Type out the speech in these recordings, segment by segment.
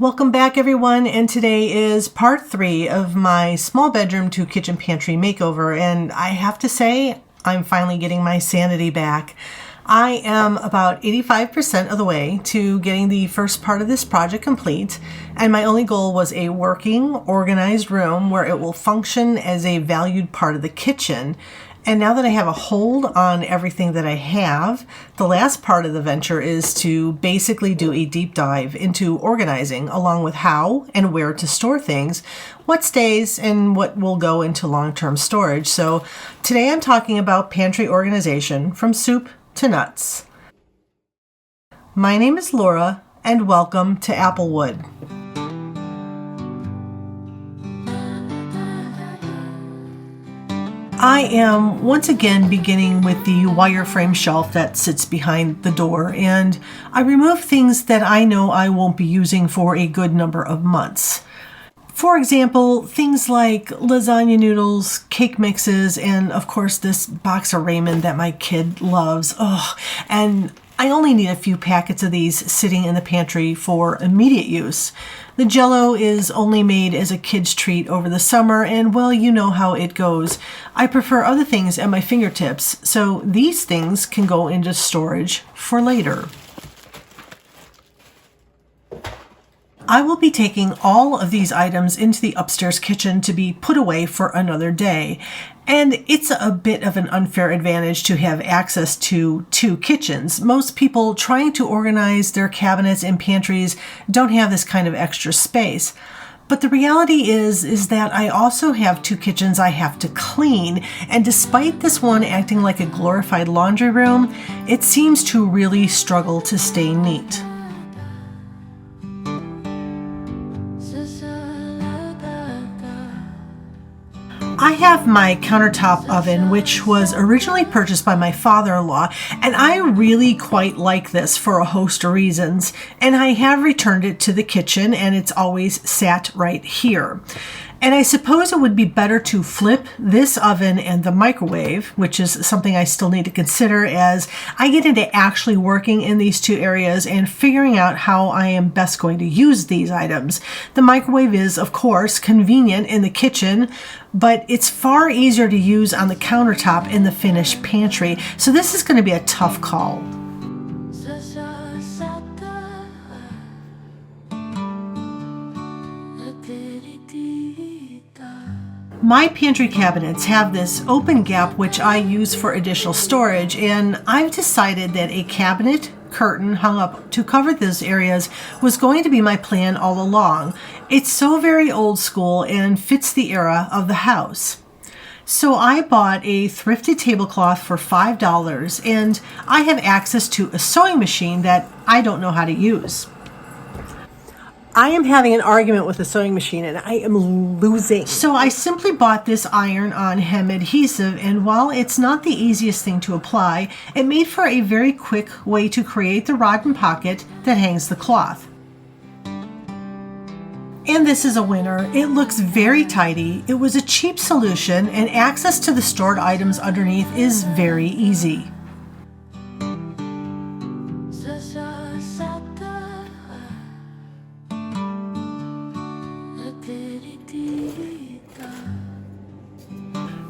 Welcome back, everyone, and today is part 3 of my small bedroom to kitchen pantry makeover, and I have to say I'm finally getting my sanity back. I am about 85% of the way to getting the first part of this project complete, and my only goal was a working, organized room where it will function as a valued part of the kitchen. And now that I have a hold on everything that I have, the last part of the venture is to basically do a deep dive into organizing, along with how and where to store things, what stays, and what will go into long-term storage. So today I'm talking about pantry organization from soup to nuts. My name is Laura, and welcome to Applewood. I am once again beginning with the wireframe shelf that sits behind the door, and I remove things that I know I won't be using for a good number of months. For example, things like lasagna noodles, cake mixes, and of course this box of ramen that my kid loves. And I only need a few packets of these sitting in the pantry for immediate use. The Jell-O is only made as a kid's treat over the summer, and well, you know how it goes. I prefer other things at my fingertips, so these things can go into storage for later. I will be taking all of these items into the upstairs kitchen to be put away for another day. And it's a bit of an unfair advantage to have access to 2 kitchens. Most people trying to organize their cabinets and pantries don't have this kind of extra space. But the reality is that I also have 2 kitchens I have to clean, and despite this one acting like a glorified laundry room, it seems to really struggle to stay neat. I have my countertop oven, which was originally purchased by my father-in-law, and I really quite like this for a host of reasons, and I have returned it to the kitchen, and it's always sat right here. And I suppose it would be better to flip this oven and the microwave, which is something I still need to consider as I get into actually working in these 2 areas and figuring out how I am best going to use these items. The microwave is, of course, convenient in the kitchen, but it's far easier to use on the countertop in the finished pantry. So this is going to be a tough call. My pantry cabinets have this open gap which I use for additional storage, and I've decided that a cabinet curtain hung up to cover those areas was going to be my plan all along. It's so very old school and fits the era of the house. So I bought a thrifted tablecloth for $5, and I have access to a sewing machine that I don't know how to use. I am having an argument with the sewing machine and I am losing. So I simply bought this iron-on hem adhesive, and while it's not the easiest thing to apply, it made for a very quick way to create the rod and pocket that hangs the cloth. And this is a winner. It looks very tidy. It was a cheap solution, and access to the stored items underneath is very easy.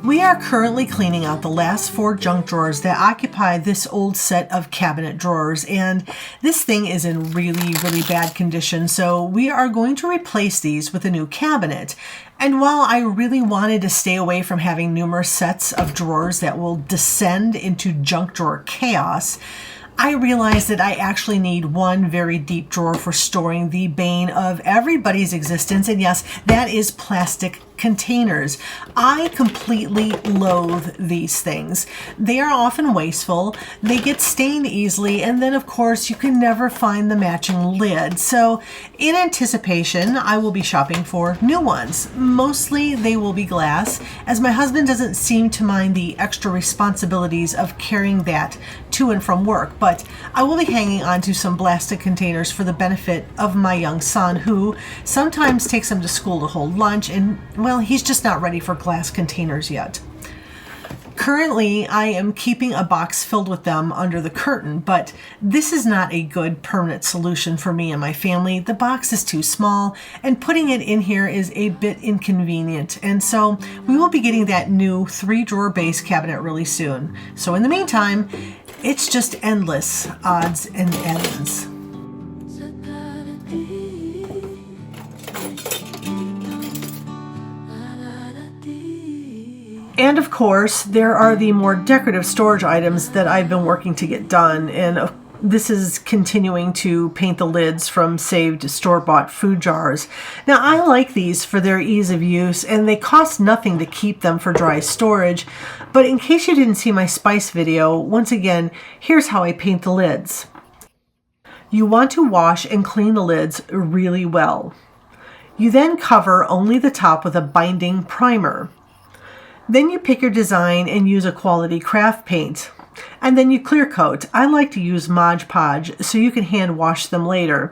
We are currently cleaning out the last 4 junk drawers that occupy this old set of cabinet drawers, and this thing is in really, really bad condition, so we are going to replace these with a new cabinet. And while I really wanted to stay away from having numerous sets of drawers that will descend into junk drawer chaos, I realized that I actually need one very deep drawer for storing the bane of everybody's existence, and yes, that is plastic containers. I completely loathe these things. They are often wasteful, they get stained easily, and then of course you can never find the matching lid. So in anticipation, I will be shopping for new ones. Mostly they will be glass, as my husband doesn't seem to mind the extra responsibilities of carrying that to and from work, but I will be hanging on to some plastic containers for the benefit of my young son, who sometimes takes them to school to hold lunch, and well, he's just not ready for glass containers yet. Currently, I am keeping a box filled with them under the curtain, but this is not a good permanent solution for me and my family. The box is too small, and putting it in here is a bit inconvenient. And so we will be getting that new 3-drawer base cabinet really soon. So in the meantime, it's just endless odds and ends. And of course, there are the more decorative storage items that I've been working to get done, and this is continuing to paint the lids from saved store-bought food jars. Now, I like these for their ease of use, and they cost nothing to keep them for dry storage, but in case you didn't see my spice video, once again, here's how I paint the lids. You want to wash and clean the lids really well. You then cover only the top with a binding primer. Then you pick your design and use a quality craft paint. And then you clear coat. I like to use Mod Podge so you can hand wash them later.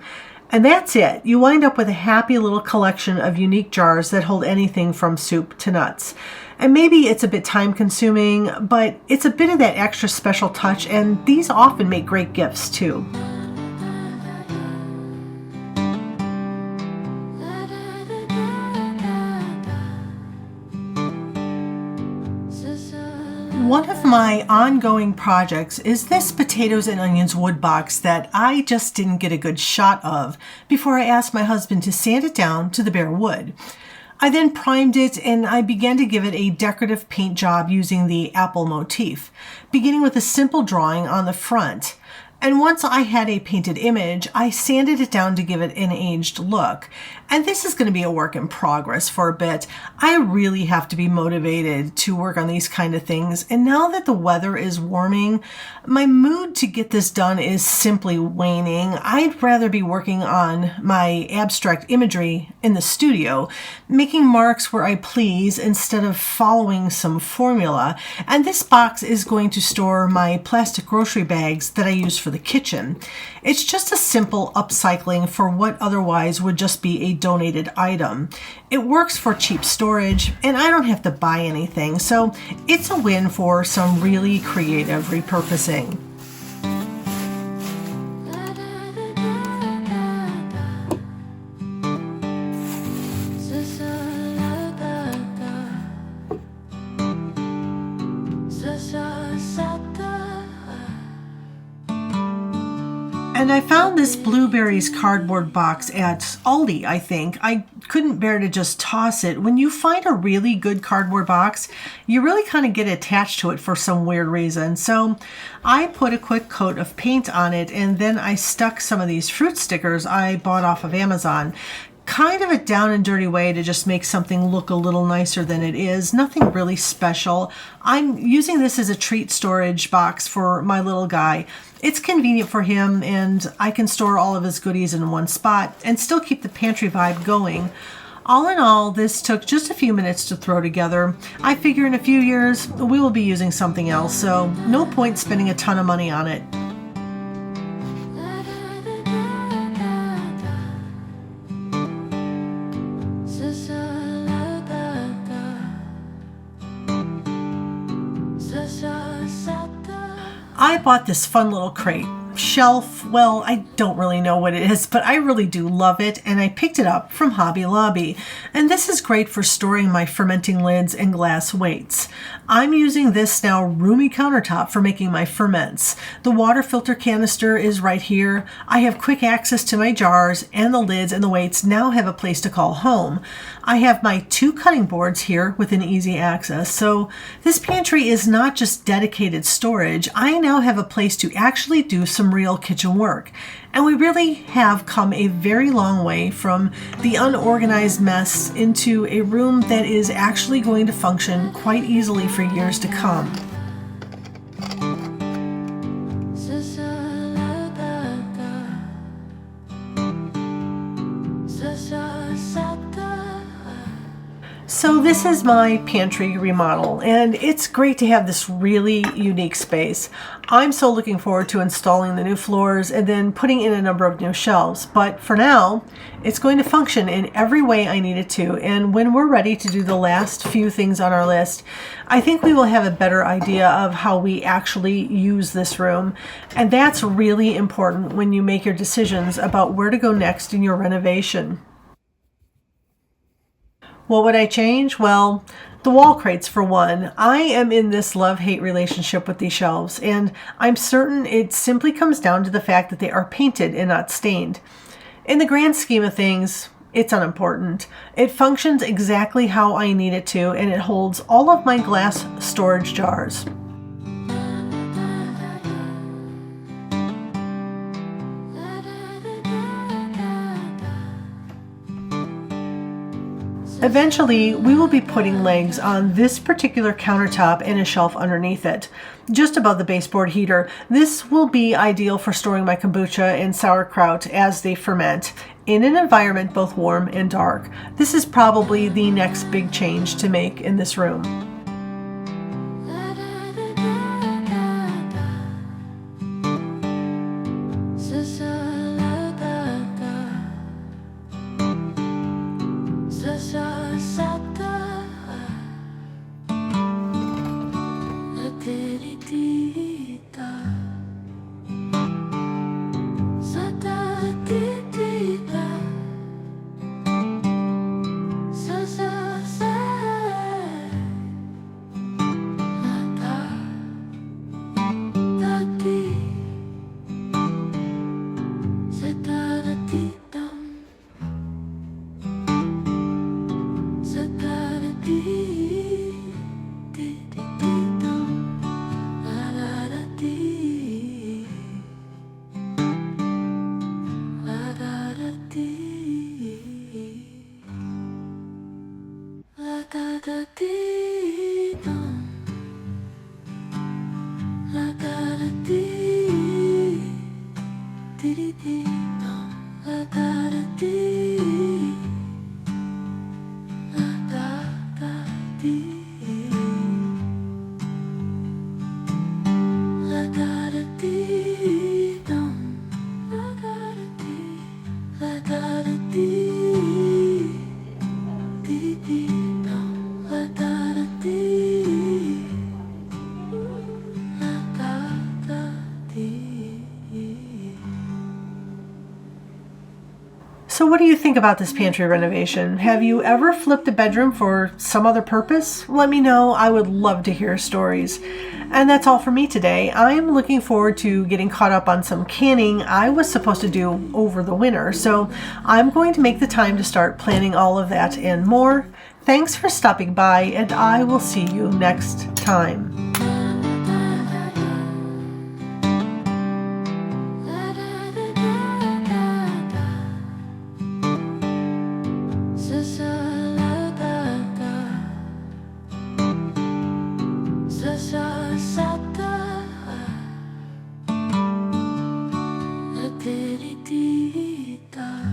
And that's it. You wind up with a happy little collection of unique jars that hold anything from soup to nuts. And maybe it's a bit time consuming, but it's a bit of that extra special touch, and these often make great gifts too. One of my ongoing projects is this potatoes and onions wood box that I just didn't get a good shot of before I asked my husband to sand it down to the bare wood. I then primed it and I began to give it a decorative paint job using the apple motif, beginning with a simple drawing on the front. And once I had a painted image, I sanded it down to give it an aged look. And this is going to be a work in progress for a bit. I really have to be motivated to work on these kind of things. And now that the weather is warming, my mood to get this done is simply waning. I'd rather be working on my abstract imagery in the studio, making marks where I please instead of following some formula. And this box is going to store my plastic grocery bags that I use for the kitchen. It's just a simple upcycling for what otherwise would just be a donated item. It works for cheap storage, and I don't have to buy anything, so it's a win for some really creative repurposing. And I found this blueberries cardboard box at Aldi, I think. I couldn't bear to just toss it. When you find a really good cardboard box, you really kind of get attached to it for some weird reason. So I put a quick coat of paint on it, and then I stuck some of these fruit stickers I bought off of Amazon. Kind of a down and dirty way to just make something look a little nicer than it is. Nothing really special. I'm using this as a treat storage box for my little guy. It's convenient for him, and I can store all of his goodies in one spot and still keep the pantry vibe going. All in all, this took just a few minutes to throw together. I figure in a few years we will be using something else, so no point spending a ton of money on it. I bought this fun little crate. Shelf, well, I don't really know what it is, but I really do love it, and I picked it up from Hobby Lobby. And this is great for storing my fermenting lids and glass weights. I'm using this now roomy countertop for making my ferments. The water filter canister is right here. I have quick access to my jars, and the lids and the weights now have a place to call home. I have my 2 cutting boards here with an easy access. So this pantry is not just dedicated storage. I now have a place to actually do some real kitchen work. And we really have come a very long way from the unorganized mess into a room that is actually going to function quite easily for years to come. So this is my pantry remodel, and it's great to have this really unique space. I'm so looking forward to installing the new floors and then putting in a number of new shelves. But for now, it's going to function in every way I need it to. And when we're ready to do the last few things on our list, I think we will have a better idea of how we actually use this room. And that's really important when you make your decisions about where to go next in your renovation. What would I change? Well, the wall crates for one. I am in this love-hate relationship with these shelves, and I'm certain it simply comes down to the fact that they are painted and not stained. In the grand scheme of things, it's unimportant. It functions exactly how I need it to, and it holds all of my glass storage jars. Eventually, we will be putting legs on this particular countertop and a shelf underneath it, just above the baseboard heater. This will be ideal for storing my kombucha and sauerkraut as they ferment in an environment both warm and dark. This is probably the next big change to make in this room. So what do you think about this pantry renovation? Have you ever flipped a bedroom for some other purpose? Let me know. I would love to hear stories. And that's all for me today. I'm looking forward to getting caught up on some canning I was supposed to do over the winter. So I'm going to make the time to start planning all of that and more. Thanks for stopping by, and I will see you next time. Decorative.